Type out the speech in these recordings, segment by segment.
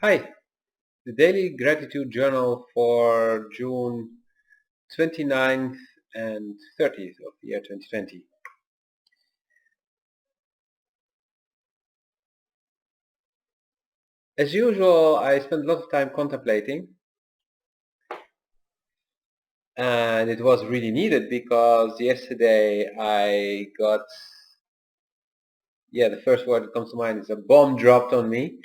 Hi, the Daily Gratitude Journal for June 29th and 30th of the year 2020. As usual, I spent a lot of time contemplating, and it was really needed because yesterday I got, the first word that comes to mind is a bomb dropped on me.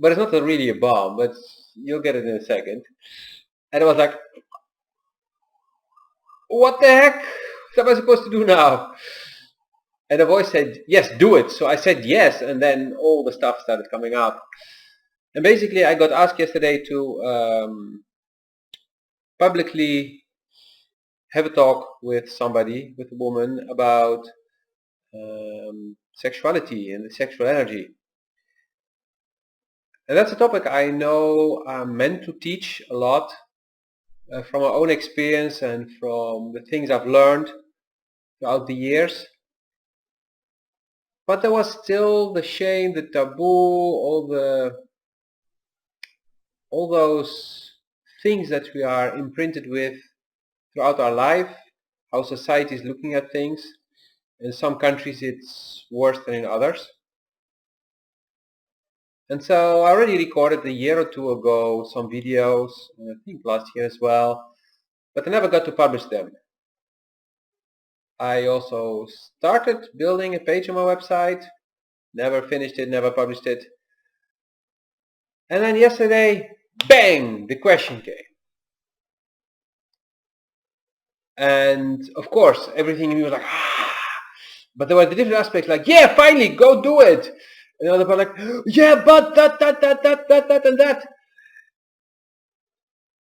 But it's not really a bomb, but you'll get it in a second. And I was like, what the heck? What am I supposed to do now? And the voice said, yes, do it. So I said yes, and then all the stuff started coming out. And basically, I got asked yesterday to publicly have a talk with somebody, with a woman, about sexuality and the sexual energy. And that's a topic I know I'm meant to teach a lot from my own experience and from the things I've learned throughout the years. But there was still the shame, the taboo, all those things that we are imprinted with throughout our life, how society is looking at things. In some countries it's worse than in others. And so I already recorded a year or two ago some videos, I think last year as well, but I never got to publish them. I also started building a page on my website, never finished it, never published it. And then yesterday, bang, the question came. And of course, everything in me was like, but there were the different aspects like, yeah, finally, go do it. And the other part like, yeah, but that, and that.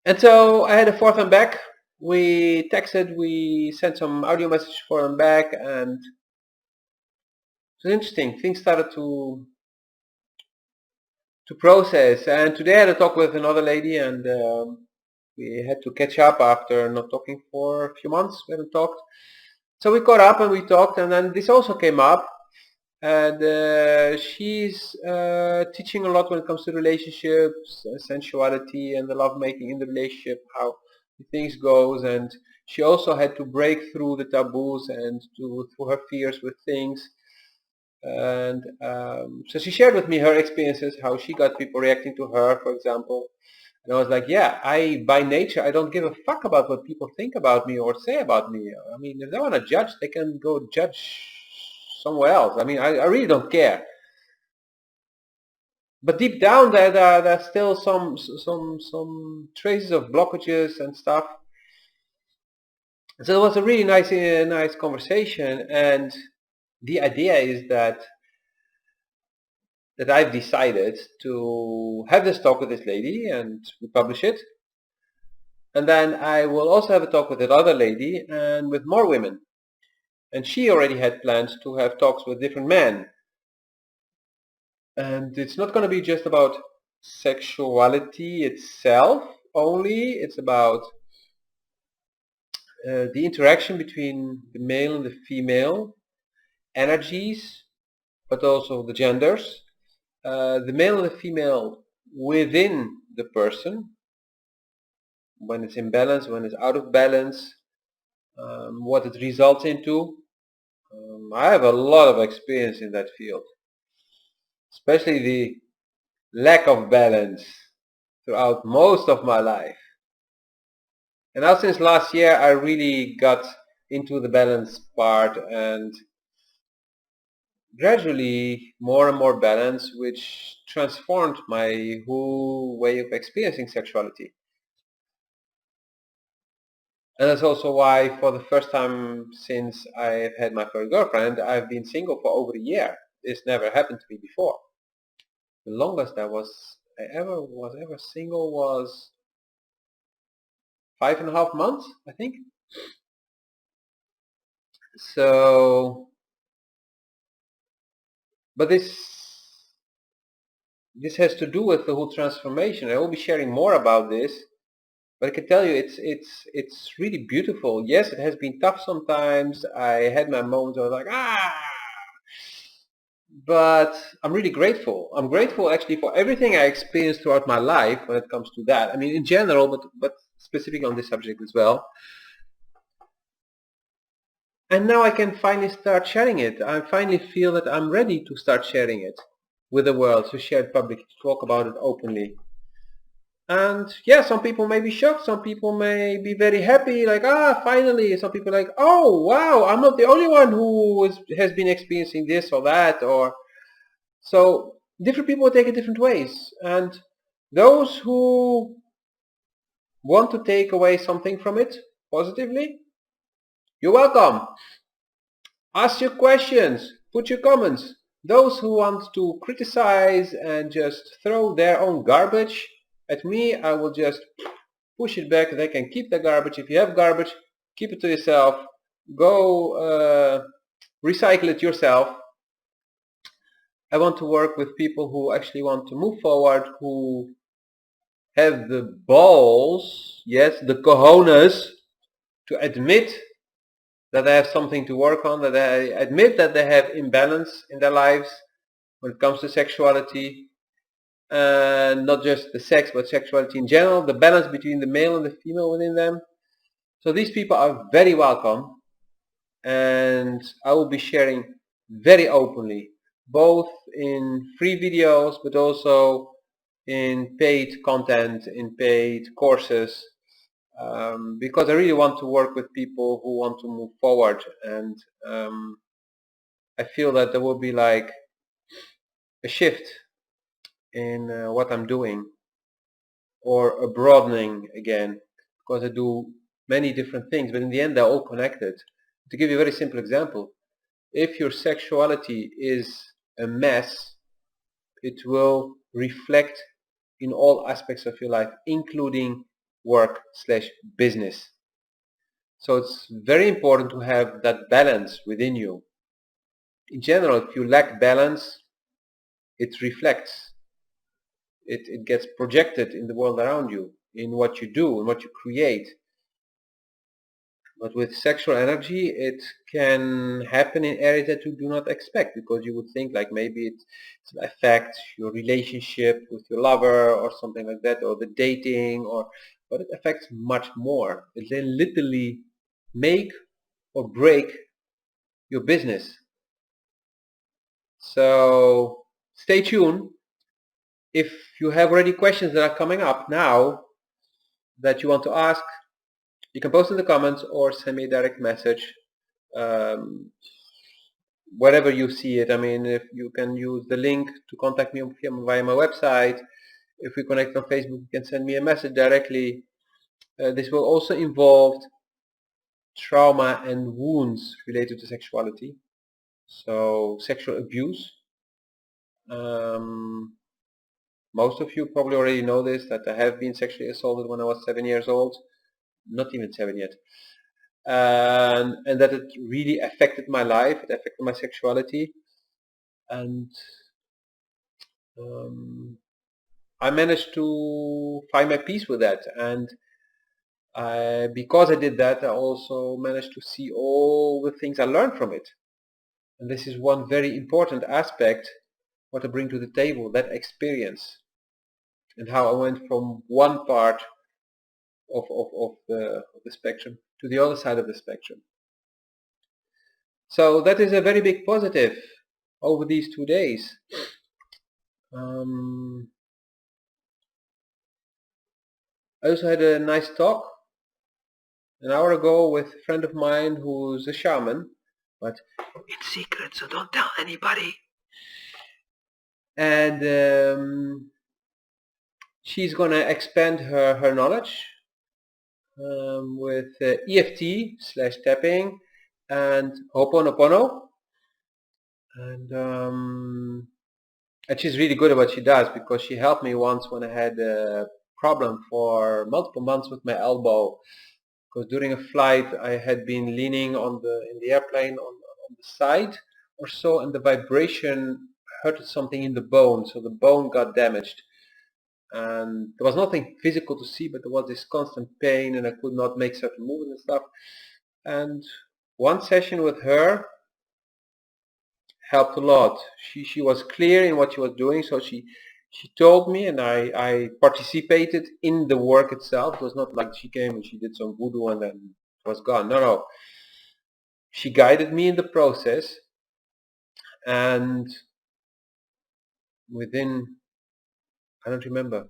And so I had a fourth one back. We texted, we sent some audio message for them back, and it was interesting. Things started to process. And today I had a talk with another lady, and we had to catch up after not talking for a few months. We hadn't talked. So we caught up and we talked, and then this also came up. And she's teaching a lot when it comes to relationships, sensuality, and the lovemaking in the relationship, how things goes. And she also had to break through the taboos and through her fears with things. And so she shared with me her experiences, how she got people reacting to her, for example. And I was like, yeah, by nature, I don't give a fuck about what people think about me or say about me. I mean, if they want to judge, they can go judge somewhere else. I mean, I really don't care. But deep down there's still some traces of blockages and stuff. So it was a really nice conversation, and the idea is that I've decided to have this talk with this lady and we publish it. And then I will also have a talk with that other lady and with more women. And she already had plans to have talks with different men. And it's not going to be just about sexuality itself only. It's about the interaction between the male and the female energies, but also the genders. The male and the female within the person, when it's in balance, when it's out of balance, what it results into. I have a lot of experience in that field, especially the lack of balance throughout most of my life. And now since last year I really got into the balance part, and gradually more and more balance, which transformed my whole way of experiencing sexuality. And that's also why for the first time since I've had my first girlfriend, I've been single for over a year. This never happened to me before. The longest I was ever single was 5.5 months, I think. So, but this has to do with the whole transformation. I will be sharing more about this, but I can tell you it's really beautiful. Yes, it has been tough sometimes. I had my moments where I was like, but I'm really grateful. I'm grateful actually for everything I experienced throughout my life when it comes to that. I mean, in general, but specifically on this subject as well. And now I can finally start sharing it. I finally feel that I'm ready to start sharing it with the world, to share it publicly, to talk about it openly. And yeah, some people may be shocked, some people may be very happy, like, finally. Some people like, oh wow, I'm not the only one who has been experiencing this or that. Or so different people take it different ways. And those who want to take away something from it positively, you're welcome. Ask your questions, put your comments. Those who want to criticize and just throw their own garbage at me, I will just push it back. They can keep the garbage. If you have garbage, keep it to yourself. Go recycle it yourself. I want to work with people who actually want to move forward, who have the balls, yes, the cojones, to admit that they have something to work on, that they admit that they have imbalance in their lives when it comes to sexuality, and not just the sex, but sexuality in general, the balance between the male and the female within them. So these people are very welcome, and I will be sharing very openly, both in free videos, but also in paid content, in paid courses, because I really want to work with people who want to move forward. And I feel that there will be like a shift in what I'm doing, or a broadening again, because I do many different things, but in the end they're all connected. To give you a very simple example, if your sexuality is a mess, it will reflect in all aspects of your life, including work/business. So it's very important to have that balance within you. In general, if you lack balance, it reflects. It gets projected in the world around you, in what you do, in what you create. But with sexual energy, it can happen in areas that you do not expect, because you would think like maybe it affects your relationship with your lover or something like that, or the dating, but it affects much more. It can literally make or break your business. So stay tuned. If you have already questions that are coming up now that you want to ask, you can post in the comments or send me a direct message. Wherever you see it. I mean, if you can use the link to contact me via my website. If we connect on Facebook, you can send me a message directly. This will also involve trauma and wounds related to sexuality. So sexual abuse. Most of you probably already know this, that I have been sexually assaulted when I was 7 years old. Not even 7 yet. And that it really affected my life. It affected my sexuality. And I managed to find my peace with that, and because I did that, I also managed to see all the things I learned from it. And this is one very important aspect what I bring to the table, that experience, and how I went from one part of the spectrum to the other side of the spectrum. So that is a very big positive over these 2 days. I also had a nice talk an hour ago with a friend of mine who's a shaman, but in secret, so don't tell anybody. And she's gonna expand her knowledge with EFT/tapping and Ho'oponopono, and she's really good at what she does, because she helped me once when I had a problem for multiple months with my elbow. Because during a flight I had been leaning in the airplane on the side or so, and the vibration hurted something in the bone, so the bone got damaged. And there was nothing physical to see, but there was this constant pain, and I could not make certain movements and stuff. And one session with her helped a lot. She was clear in what she was doing, so she told me, and I participated in the work itself. It was not like she came and she did some voodoo and then it was gone. No, no. She guided me in the process, and within, I don't remember,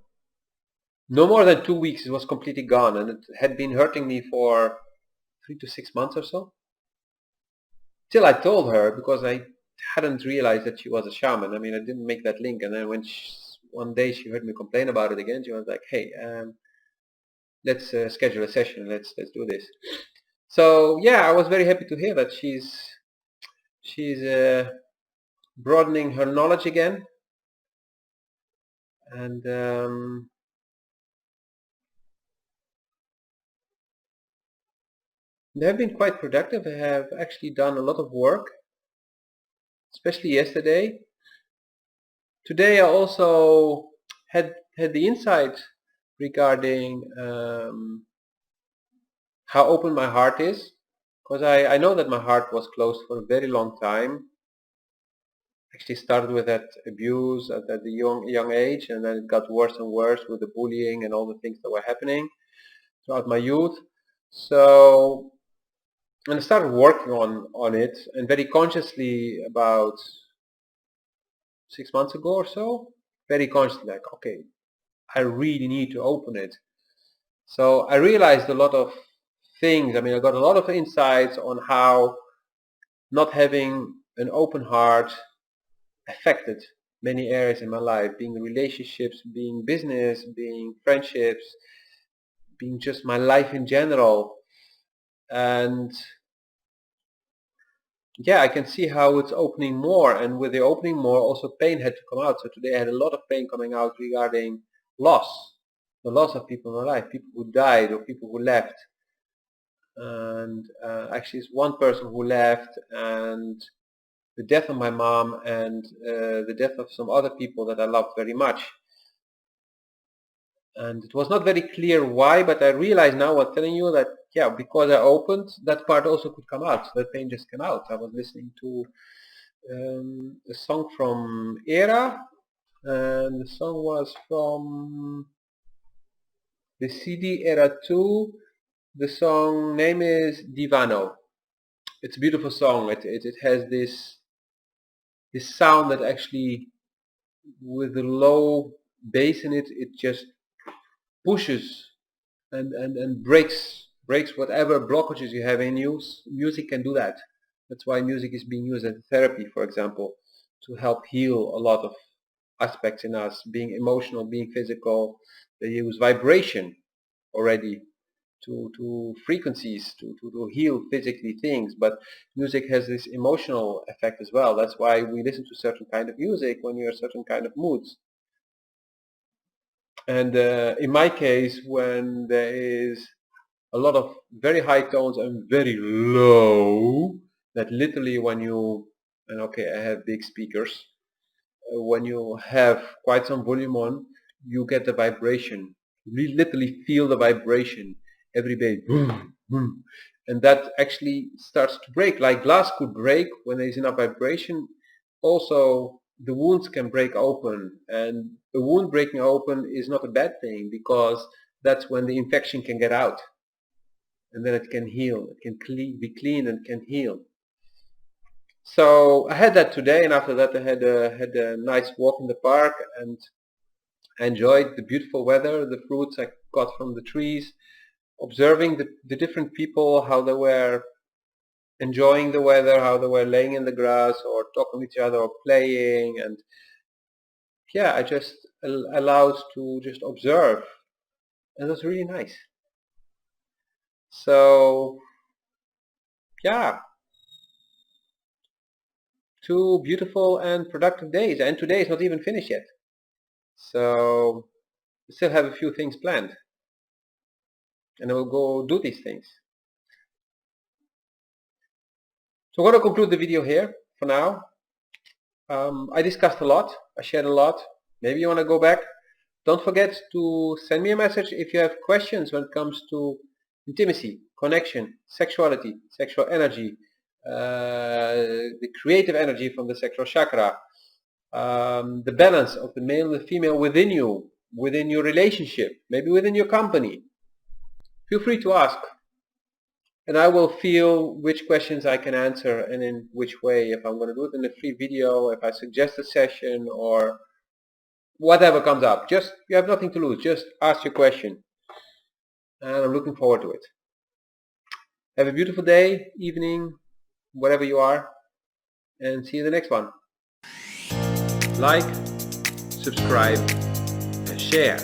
no more than 2 weeks it was completely gone, and it had been hurting me for 3 to 6 months or so. Till I told her, because I hadn't realized that she was a shaman. I mean, I didn't make that link. And then when one day she heard me complain about it again, she was like, "Hey, let's schedule a session. Let's do this." So yeah, I was very happy to hear that she's broadening her knowledge again, and they have been quite productive. I have actually done a lot of work, especially yesterday. Today I also had the insight regarding how open my heart is, because I know that my heart was closed for a very long time. Actually started with that abuse at the young age, and then it got worse and worse with the bullying and all the things that were happening throughout my youth. So, and I started working on it, and very consciously about 6 months ago or so, very consciously, like, okay, I really need to open it. So I realized a lot of things. I mean, I got a lot of insights on how not having an open heart affected many areas in my life, being relationships, being business, being friendships, being just my life in general. And yeah, I can see how it's opening more, and with the opening more, also pain had to come out. So today I had a lot of pain coming out regarding loss, the loss of people in my life, people who died or people who left. And actually it's one person who left, and the death of my mom, and the death of some other people that I loved very much. And it was not very clear why, but I realize now while telling you that, yeah, because I opened, that part also could come out. So that pain just came out. I was listening to a song from Era, and the song was from the CD Era 2. The song name is Divano. It's a beautiful song. It has this sound that actually, with the low bass in it, it just pushes and breaks whatever blockages you have in you. Music can do that. That's why music is being used as therapy, for example, to help heal a lot of aspects in us, being emotional, being physical. They use vibration already to frequencies to heal physically things, but music has this emotional effect as well. That's why we listen to certain kind of music when you're in certain kind of moods. And in my case, when there is a lot of very high tones and very low, that literally when you, and okay, I have big speakers, when you have quite some volume on, you get the vibration. You literally feel the vibration every day, boom, boom. And that actually starts to break, like glass could break when there is enough vibration. Also, the wounds can break open, and a wound breaking open is not a bad thing, because that's when the infection can get out, and then it can heal. It can be clean and can heal. So I had that today, and after that I had a nice walk in the park, and I enjoyed the beautiful weather, the fruits I got from the trees, observing the different people, how they were enjoying the weather, how they were laying in the grass or talking with each other or playing. And yeah, I just allowed to just observe, and it was really nice. So yeah, 2 beautiful and productive days, and today is not even finished yet. So we still have a few things planned, and I will go do these things. So I'm going to conclude the video here for now. I discussed a lot, I shared a lot. Maybe you want to go back. Don't forget to send me a message if you have questions when it comes to intimacy, connection, sexuality, sexual energy, the creative energy from the sexual chakra, the balance of the male and the female within you, within your relationship, maybe within your company. Feel free to ask, and I will feel which questions I can answer and in which way, if I'm going to do it in a free video, if I suggest a session, or whatever comes up. Just, you have nothing to lose, just ask your question, and I'm looking forward to it. Have a beautiful day, evening, wherever you are, and see you in the next one. Like, subscribe, and share.